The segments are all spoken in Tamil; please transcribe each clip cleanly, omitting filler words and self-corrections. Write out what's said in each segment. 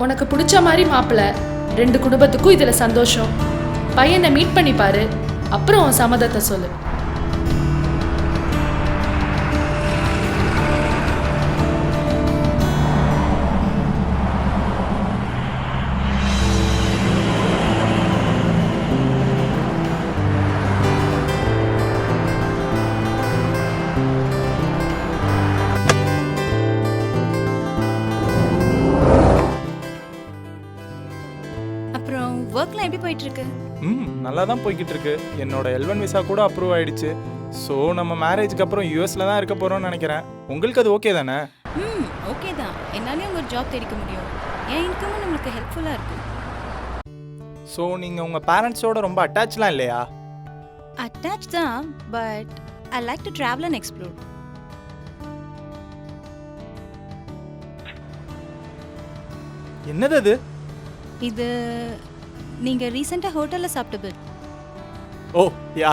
உனக்கு பிடிச்ச மாதிரி மாப்பிள்ள, 2 குடும்பத்துக்கும் இதுல சந்தோஷம். பையனை மீட் பண்ணி பாரு, அப்புறம் உன் சம்மதத்தை சொல்லு. அப்புறம் ஒர்க்லாம் எப்படி போயிட்டு இருக்கு? நல்லா தான் போய்கிட்டு இருக்கு. என்னோட L1 விசா கூட அப்ரூவ் ஆயிடுச்சு. ஸோ நம்ம மேரேஜ்க்கு அப்புறம் யூஎஸ்ல தான் இருக்க போறோம்னு நினைக்கிறேன். உங்களுக்கு அது ஓகே தானே? ஓகே தான். என்னாலையும் ஒரு ஜாப் தேடிக்க முடியும். என் இன்கமும் நம்மளுக்கு ஹெல்ப்ஃபுல்லாக இருக்கு. ஸோ நீங்கள் உங்கள் பேரண்ட்ஸோட ரொம்ப அட்டாச்லாம் இல்லையா? அட்டாச் தான், but I like to travel and explore. என்னது அது? இது நீங்கள் ரீசெண்டாக ஹோட்டலில் சாப்பிட்ட பில். ஓ யா.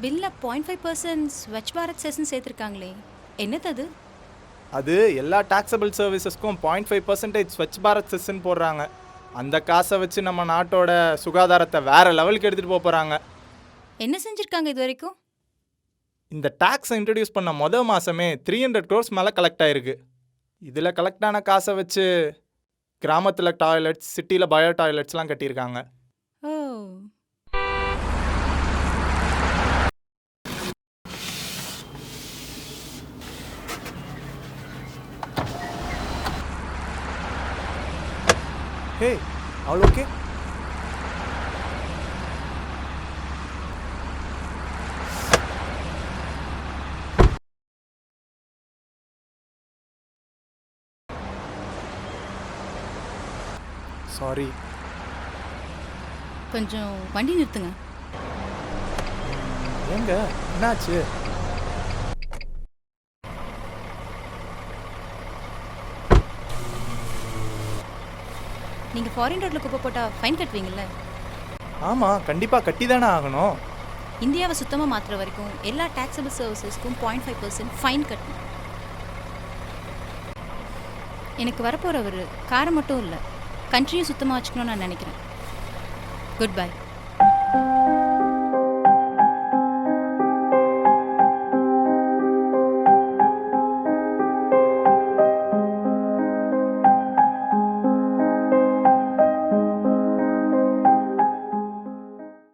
பில்ல 0.5% ஸ்வச் பாரத் செஸ்ன்னு சேர்த்துருக்காங்களே, என்னது அது? அது எல்லா டாக்ஸபிள் சர்வீசஸ்க்கும் 0.5% ஸ்வச் பாரத் செஸ்ன்னு போடுறாங்க. அந்த காசை வச்சு நம்ம நாட்டோட சுகாதாரத்தை வேற லெவலுக்கு எடுத்துகிட்டு போகிறாங்க. என்ன செஞ்சுருக்காங்க இது வரைக்கும்? இந்த டாக்ஸை இன்ட்ரடியூஸ் பண்ண மாதமே 300 crores மேலே கலெக்ட் ஆகிருக்கு. இதில் கலெக்ட் ஆன காசை வச்சு கிராமத்தில் டாய்லெட்ஸ், சிட்டியில் பயோ டாய்லெட்ஸ்லாம் கட்டியிருக்காங்க. ஓ, ஹே, ஆல் ஓகே? சாரி. கொஞ்சம் வண்டி நிறுத்துங்க. ஏங்க என்னாச்சு? நீங்கள் ஃபாரின் ரோட்டில் குப்பை போட்டால் ஃபைன் கட்டுவீங்கல்ல? ஆமாம், கண்டிப்பாக கட்டி தானே ஆகணும். இந்தியாவை சுத்தமாக மாற்றுற வரைக்கும் எல்லா டாக்ஸபிள் சர்வீசஸ்க்கும் 0.5% ஃபைன் கட்டணும். எனக்கு வரப்போகிறவர் காரை மட்டும் இல்லை, கண்ட்ரியும் சுத்தமாக வச்சுக்கணும்னு நான் நினைக்கிறேன். Good bye.